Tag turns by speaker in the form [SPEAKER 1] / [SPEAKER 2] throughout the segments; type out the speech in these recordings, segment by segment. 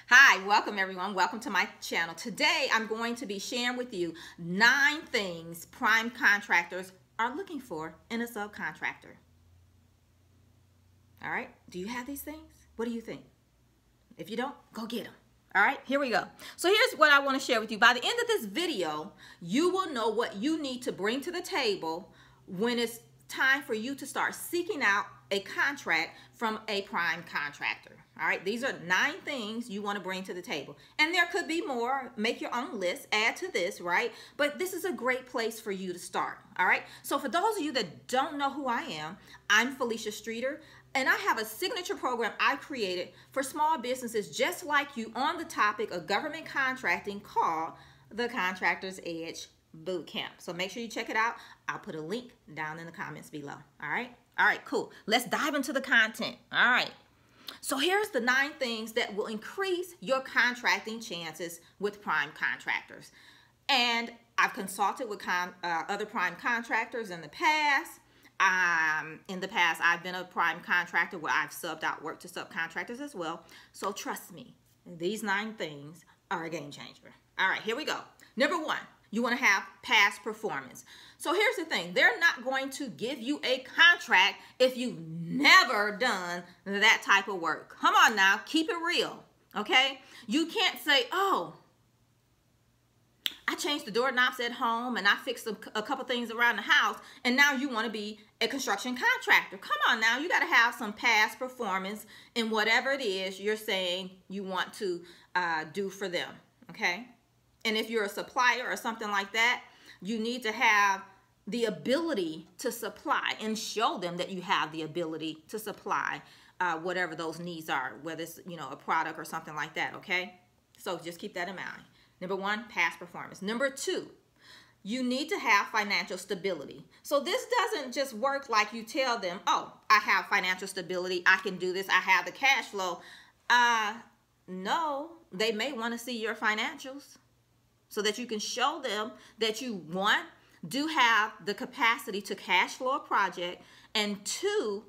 [SPEAKER 1] Hi, welcome everyone. Welcome to my channel. Today I'm going to be sharing with you 9 things prime contractors are looking for in a subcontractor. All right, do you have these things? What do you think? If you don't, go get them. All right, here we go. So here's what I want to share with you. By the end of this video, you will know what you need to bring to the table when it's time for you to start seeking out a contract from a prime contractor. All right, these are 9 things you want to bring to the table. And there could be more. Make your own list, add to this, right? But this is a great place for you to start. All right, so for those of you that don't know who I am, I'm Felicia Streeter, and I have a signature program I created for small businesses just like you on the topic of government contracting called the Contractor's Edge Bootcamp. So make sure you check it out. I'll put a link down in the comments below. All right, cool. Let's dive into the content. All right. So here's the 9 things that will increase your contracting chances with prime contractors. And I've consulted with other prime contractors in the past. I've been a prime contractor where I've subbed out work to subcontractors as well. So trust me, these 9 things are a game changer. All right, here we go. Number 1, you want to have past performance. So here's the thing. They're not going to give you a contract if you've never done that type of work. Come on now, keep it real, okay? You can't say, oh, I changed the doorknobs at home and I fixed a couple things around the house, and now you want to be a construction contractor. Come on now, you got to have some past performance in whatever it is you're saying you want to do for them, okay? And if you're a supplier or something like that, you need to have the ability to supply and show them that you have the ability to supply whatever those needs are, whether it's, a product or something like that, okay? So just keep that in mind. Number 1, past performance. Number 2, you need to have financial stability. So this doesn't just work like you tell them, oh, I have financial stability, I can do this, I have the cash flow. No, they may want to see your financials so that you can show them that you, 1, do have the capacity to cash flow a project, and 2,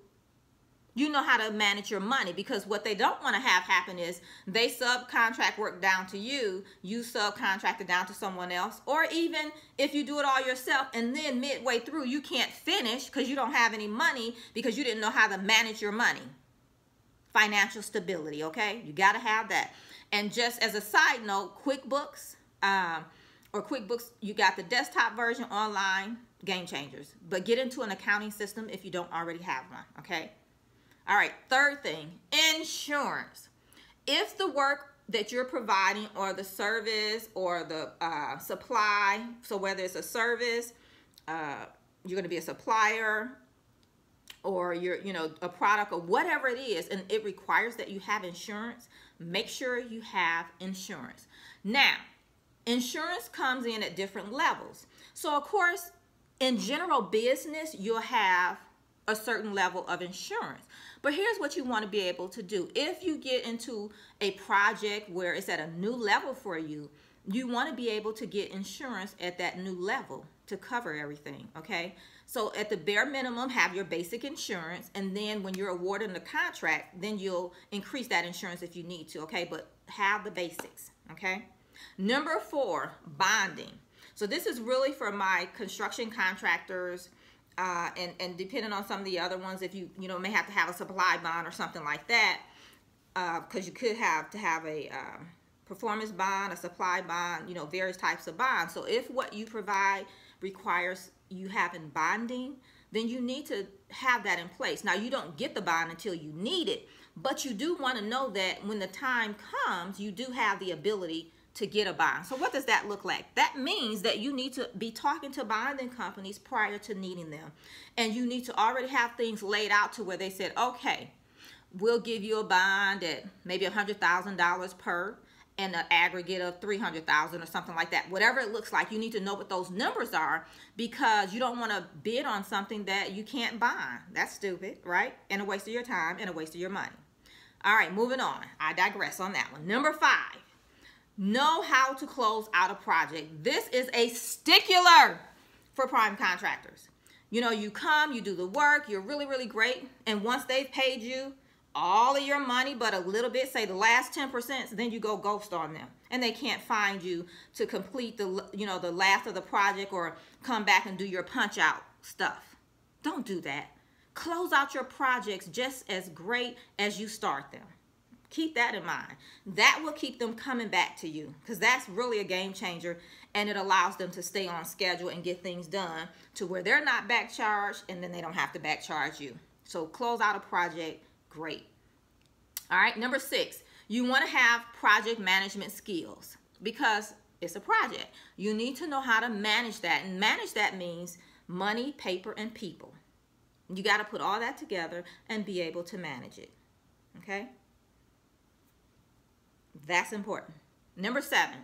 [SPEAKER 1] you know how to manage your money, because what they don't want to have happen is they subcontract work down to you, you subcontract it down to someone else, or even if you do it all yourself and then midway through you can't finish because you don't have any money because you didn't know how to manage your money. Financial stability, okay? You got to have that. And just as a side note, QuickBooks, you got the desktop version, online, game changers. But get into an accounting system if you don't already have one, okay? All right, 3rd thing, insurance. If the work that you're providing or the service or the supply, so whether it's a service, you're going to be a supplier, or you're, a product or whatever it is, and it requires that you have insurance, make sure you have insurance. Now, insurance comes in at different levels. So of course, in general business, you'll have a certain level of insurance. But here's what you want to be able to do. If you get into a project where it's at a new level for you, you want to be able to get insurance at that new level to cover everything, okay? So at the bare minimum, have your basic insurance, and then when you're awarded the contract, then you'll increase that insurance if you need to, okay? But have the basics, okay? Number 4, bonding. So this is really for my construction contractors, and depending on some of the other ones, if you may have to have a supply bond or something like that, because you could have to have a performance bond, a supply bond, various types of bonds. So if what you provide requires you having bonding, then you need to have that in place. Now, you don't get the bond until you need it, but you do want to know that when the time comes, you do have the ability to get a bond. So what does that look like? That means that you need to be talking to bonding companies prior to needing them. And you need to already have things laid out to where they said, okay, we'll give you a bond at maybe $100,000 per, and an aggregate of $300,000 or something like that. Whatever it looks like, you need to know what those numbers are, because you don't want to bid on something that you can't bond. That's stupid, right? And a waste of your time and a waste of your money. All right, moving on. I digress on that one. Number 5. Know how to close out a project. This is a stickler for prime contractors. You come, you do the work, you're really, really great, and once they've paid you, all of your money but a little bit, say the last 10%, then you go ghost on them and they can't find you to complete the, the last of the project or come back and do your punch out stuff. Don't do that. Close out your projects just as great as you start them. Keep that in mind. That will keep them coming back to you, because that's really a game changer, and it allows them to stay on schedule and get things done to where they're not back charged, and then they don't have to back charge you. So close out a project, great. All right, number 6, you want to have project management skills, because it's a project. You need to know how to manage that, and manage that means money, paper, and people. You got to put all that together and be able to manage it. Okay? That's important. Number 7,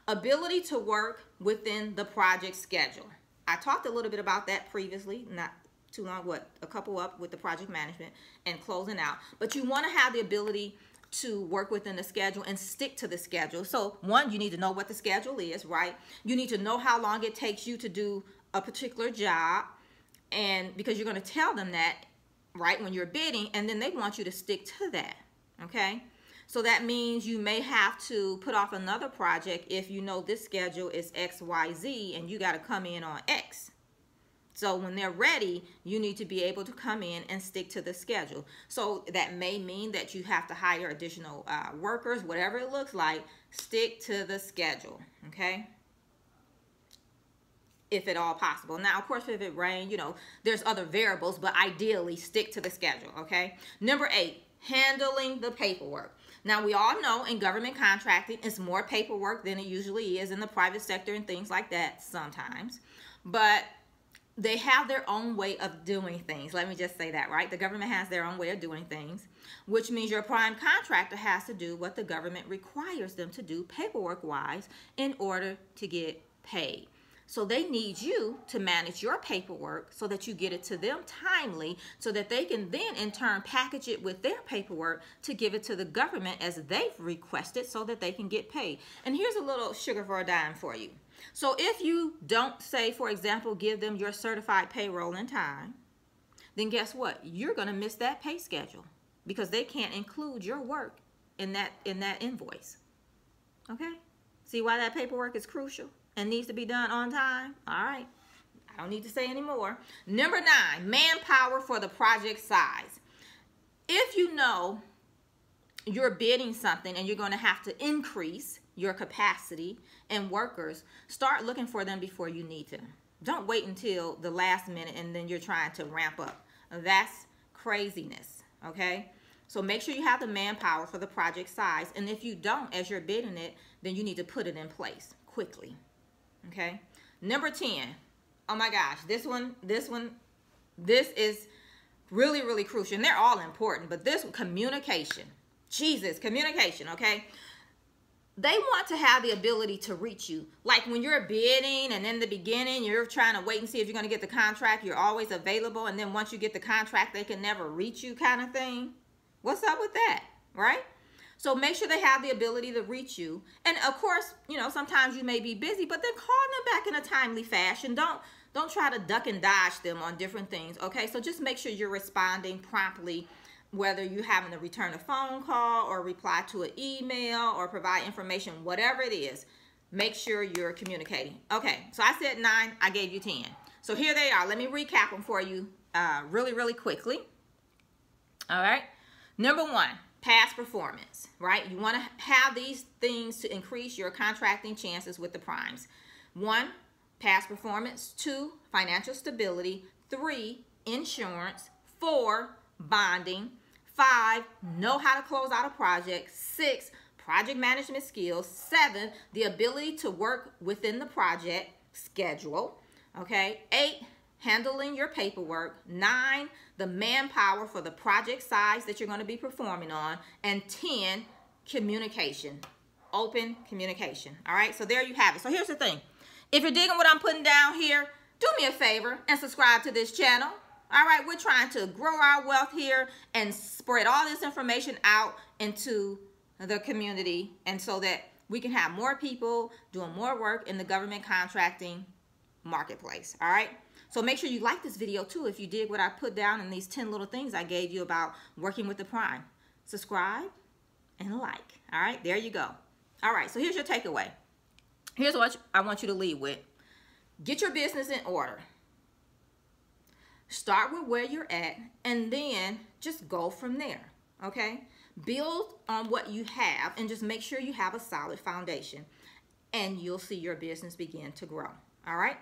[SPEAKER 1] ability to work within the project schedule. I talked a little bit about that previously, not too long, a couple up with the project management and closing out. But you want to have the ability to work within the schedule and stick to the schedule. So 1, you need to know what the schedule is, right? You need to know how long it takes you to do a particular job, and because you're going to tell them that, right, when you're bidding, and then they want you to stick to that, okay? So that means you may have to put off another project if you know this schedule is X, Y, Z, and you got to come in on X. So when they're ready, you need to be able to come in and stick to the schedule. So that may mean that you have to hire additional workers, whatever it looks like. Stick to the schedule, okay? If at all possible. Now, of course, if it rains, there's other variables, but ideally stick to the schedule, okay? Number 8, handling the paperwork. Now, we all know in government contracting, it's more paperwork than it usually is in the private sector and things like that sometimes. But they have their own way of doing things. Let me just say that, right? The government has their own way of doing things, which means your prime contractor has to do what the government requires them to do paperwork-wise in order to get paid. So they need you to manage your paperwork so that you get it to them timely, so that they can then in turn package it with their paperwork to give it to the government as they've requested so that they can get paid. And here's a little sugar for a dime for you. So if you don't, say, for example, give them your certified payroll in time, then guess what? You're going to miss that pay schedule because they can't include your work in that invoice. Okay? See why that paperwork is crucial and needs to be done on time? All right. I don't need to say any more. Number 9, manpower for the project size. If you know you're bidding something and you're going to have to increase your capacity and workers, start looking for them before you need them. Don't wait until the last minute and then you're trying to ramp up. That's craziness, okay? So make sure you have the manpower for the project size. And if you don't, as you're bidding it, then you need to put it in place quickly, okay? Number 10, oh my gosh, this is really, really crucial. And they're all important, but this communication, Jesus, communication, okay? They want to have the ability to reach you. Like when you're bidding and in the beginning, you're trying to wait and see if you're going to get the contract. You're always available. And then once you get the contract, they can never reach you kind of thing. What's up with that, right? So make sure they have the ability to reach you. And of course, sometimes you may be busy, but then call them back in a timely fashion. Don't try to duck and dodge them on different things, okay? So just make sure you're responding promptly, whether you're having to return a phone call or reply to an email or provide information, whatever it is, make sure you're communicating. Okay, so I said 9, I gave you 10. So here they are. Let me recap them for you really, really quickly. All right. Number 1, past performance, right? You want to have these things to increase your contracting chances with the primes. 1, past performance. 2, financial stability. 3, insurance. 4, bonding. 5, know how to close out a project. 6, project management skills. 7, the ability to work within the project schedule. Okay. 8, handling your paperwork. 9, the manpower for the project size that you're going to be performing on. And 10, communication, open communication. All right. So there you have it. So here's the thing. If you're digging what I'm putting down here, do me a favor and subscribe to this channel. All right, we're trying to grow our wealth here and spread all this information out into the community, and so that we can have more people doing more work in the government contracting marketplace. All right, so make sure you like this video too if you did what I put down in these 10 little things I gave you about working with the prime. subscribe, and like. All right, there you go. All right, so here's your takeaway. Here's what I want you to leave with. Get your business in order. Start with where you're at, and then just go from there, okay? Build on what you have, and just make sure you have a solid foundation, and you'll see your business begin to grow, all right?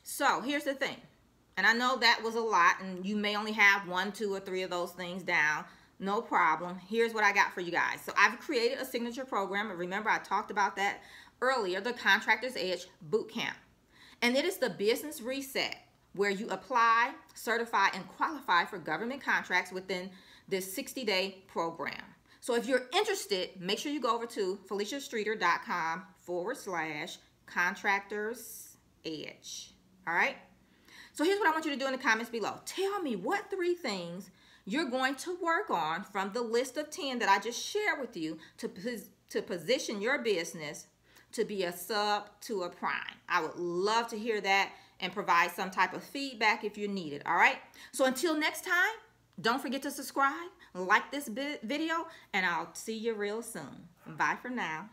[SPEAKER 1] So here's the thing, and I know that was a lot, and you may only have 1, 2, or 3 of those things down. No problem. Here's what I got for you guys. So I've created a signature program, and remember I talked about that earlier, the Contractor's Edge Bootcamp. And it is the business reset where you apply, certify, and qualify for government contracts within this 60-day program. So if you're interested, make sure you go over to FeliciaStreeter.com/contractors edge. All right? So here's what I want you to do in the comments below. Tell me what 3 things you're going to work on from the list of 10 that I just shared with you to position your business to be a sub to a prime. I would love to hear that and provide some type of feedback if you need it, all right? So until next time, don't forget to subscribe, like this video, and I'll see you real soon. Bye for now.